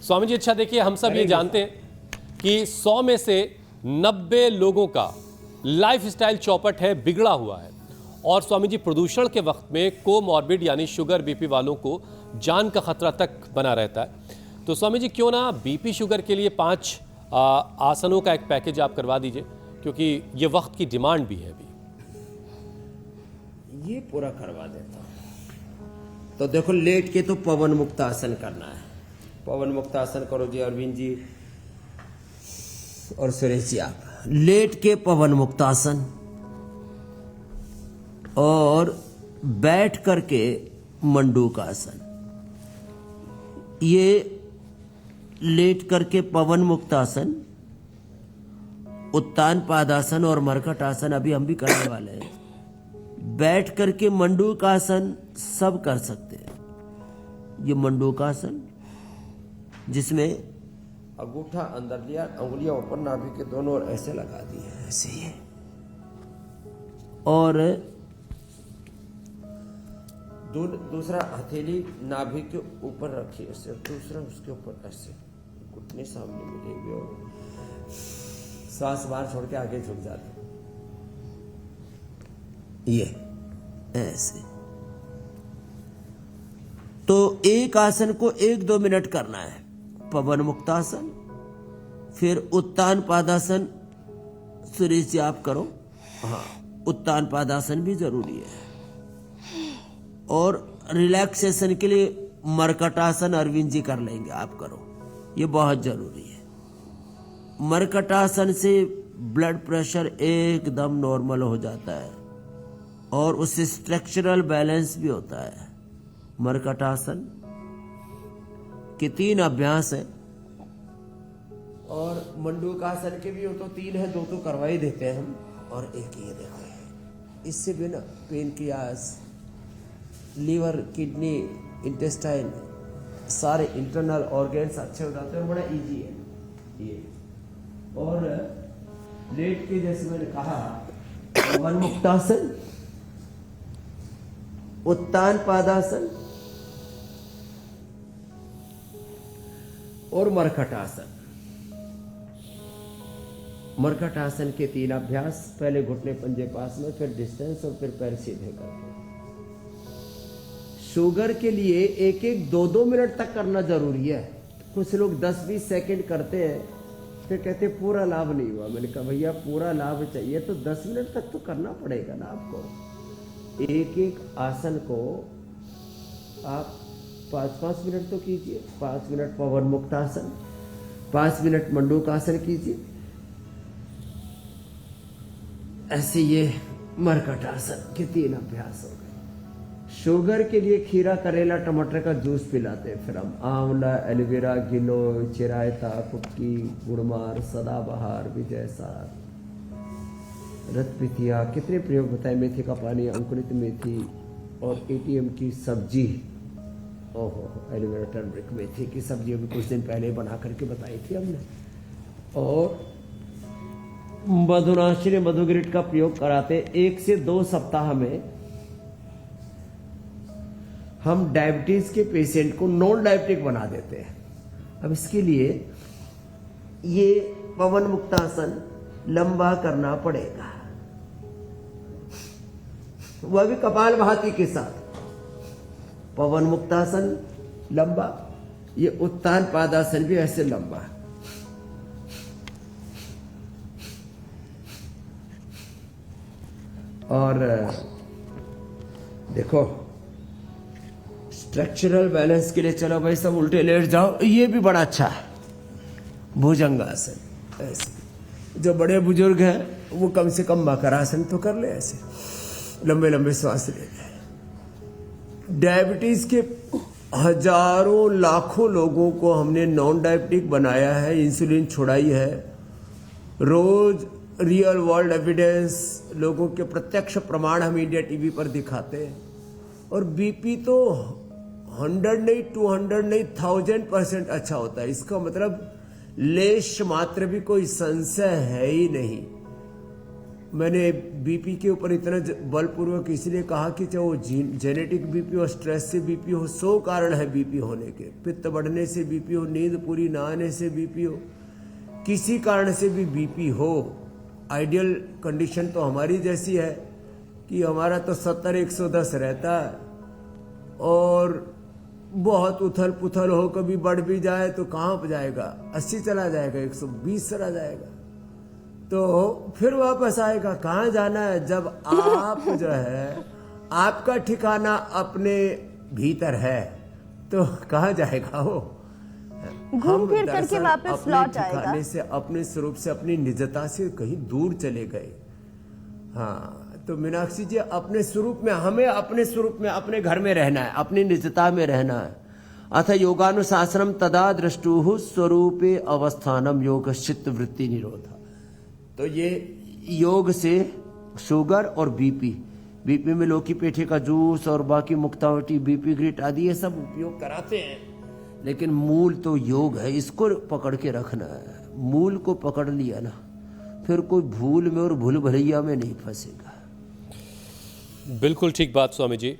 स्वामी जी अच्छा देखिए, हम सब ये जानते हैं कि 100 में से 90 लोगों का लाइफस्टाइल चौपट है, बिगड़ा हुआ है। और स्वामी जी प्रदूषण के वक्त में कोमॉर्बिड यानी शुगर बीपी वालों को जान का खतरा तक बना रहता है। तो स्वामी जी क्यों ना बीपी शुगर के लिए 5 आसनों का एक पैकेज आप करवा दीजिए, क्योंकि ये वक्त की डिमांड भी है अभी। ये पूरा करवा देता हूं। तो देखो, लेट के तो पवन मुक्त आसन करना है। पवन मुक्त आसन करो जी अरविंद जी और सुरेश जी। आप लेट के पवन मुक्त आसन और बैठ करके मंडूक आसन। ये लेट करके पवन मुक्त आसन, उत्तान पादासन और मरकट आसन अभी हम भी करने वाले हैं। बैठ करके मंडूक आसन सब कर सकते हैं। ये मंडूक आसन जिसमें अंगूठा अंदर लिया, उंगलियां ऊपर नाभि के दोनों ओर ऐसे लगा दी है, ऐसे ही। और दूसरा हथेली नाभि के ऊपर रखिए ऐसे, दूसरा उसके ऊपर ऐसे, घुटने सामने मिलेंगे और श्वास बाहर छोड़ के आगे झुक जाते। ये ऐसे। तो एक आसन को 1-2 मिनट करना है। पवन मुक्तासन, फिर उत्तान पादासन। सुरेश जी आप करो। हाँ, उत्तान पादासन भी जरूरी है। और रिलैक्सेशन के लिए मरकटासन अरविंद जी कर लेंगे, आप करो, ये बहुत जरूरी है। मरकटासन से ब्लड प्रेशर एकदम नॉर्मल हो जाता है और उससे स्ट्रक्चरल बैलेंस भी होता है। मरकटासन के 3 अभ्यास हैं और मंडूकासन के भी हो तो 3 है, 2 तो करवा ही देते हैं हम। और एक ये देखो, इससे भी ना पेनक्रियास, लीवर, किडनी, इंटेस्टाइन, सारे इंटरनल ऑर्गन्स अच्छे हो जाते हैं और बड़ा इजी है ये। और लेट के जैसे मैंने कहा, पवन मुक्तासन, उत्तान पादासन और मरकटासन। मरकटासन के 3 अभ्यास, पहले घुटने पंजे पास में, फिर डिस्टेंस और फिर पैर सीधे करके। शुगर के लिए 1-1, 2-2 मिनट तक करना जरूरी है। कुछ लोग 10-20 सेकंड करते हैं, फिर कहते हैं पूरा लाभ नहीं हुआ। मैंने कहा भैया पूरा लाभ चाहिए तो 10 मिनट तक तो करना पड़ेगा ना आपको। एक आसन को आप 5-5 मिनट तो कीजिए। 5 मिनट पवन मुक्त आसन, 5 मिनट मंडूक आसन कीजिए। ऐसे ये मरकट आसन के 3 अभ्यास हो गए। शुगर के लिए खीरा, करेला, टमाटर का जूस पिलाते हैं। फिर हम आंवला, एलोवेरा, गिलोय, चिरायता, कुटकी, गुड़मार, सदाबहार, विजयसार, रतपिथिया, कितने प्रयोग बताए। मेथी का पानी, अंकुरित मेथी और एटीएम की सब्जी। ओहो, एलोवेरा, टर्मरिक, मेथी की सब्जी अभी कुछ दिन पहले बना करके बताई थी हमने। और मधुनाशिनी, मधुगिरिट का प्रयोग कराते। 1 से 2 सप्ताह में हम डायबिटीज के पेशेंट को नॉन डायबिटिक बना देते हैं। अब इसके लिए ये पवन मुक्तासन लंबा करना पड़ेगा, वह भी कपालभाति के साथ। पवन मुक्तासन लंबा, ये उत्तान पादासन भी ऐसे लंबा। और देखो, स्ट्रक्चरल बैलेंस के लिए चलो भाई सब उल्टे लेट जाओ, ये भी बड़ा अच्छा है। भुजंगासन, ऐसे जो बड़े बुजुर्ग हैं वो कम से कम मकरासन तो कर ले, ऐसे लंबे लंबे सांस ले ले। डायबिटीज के हजारों लाखों लोगों को हमने नॉन डायबिटिक बनाया है, इंसुलिन छुड़ाई है। रोज रियल वर्ल्ड एविडेंस, लोगों के प्रत्यक्ष प्रमाण हम इंडिया टीवी पर दिखाते हैं। और बीपी तो 100 नहीं, 200 नहीं, 1000% अच्छा होता है। इसका मतलब लेश मात्र भी कोई संशय है ही नहीं। मैंने बीपी के ऊपर इतना बलपूर्वक इसलिए कहा कि चाहे वो जेनेटिक बीपी हो, स्ट्रेस से बीपी हो, 100 कारण है बीपी होने के। पित्त बढ़ने से बीपी हो, नींद पूरी ना आने से बीपी हो, किसी कारण से भी बीपी हो। आइडियल कंडीशन तो हमारी जैसी है कि हमारा तो 70-110 रहता है, और बहुत उथल पुथल हो, कभी बढ़ भी जाए तो कहाँ पर जाएगा, 80 चला जाएगा, 120 चला जाएगा, तो फिर वापस आएगा। कहाँ जाना है जब आप जो है आपका ठिकाना अपने भीतर है, तो कहाँ जाएगा वो। घूम फिर करके दरअसल वापस अपने लौट आएगा। ठिकाने से, अपने स्वरूप से, अपनी निजता से कहीं दूर चले गए। हाँ, तो मीनाक्षी जी अपने स्वरूप में, हमें अपने स्वरूप में, अपने घर में रहना है, अपनी निजता में रहना है। अथ योगानुशासनम तदा दृष्टुः स्वरूपे अवस्थानम योगश्चित्त वृत्ति निरोधा। तो ये योग से शुगर और बीपी में लौकी पेठे का जूस और बाकी मुक्तावटी, बीपी ग्रिट आदि ये सब उपयोग कराते हैं, लेकिन मूल तो योग है, इसको पकड़ के रखना है। मूल को पकड़ लिया ना, फिर कोई भूल में और भूल भलैया में नहीं फंसेगा। बिल्कुल ठीक बात स्वामी जी।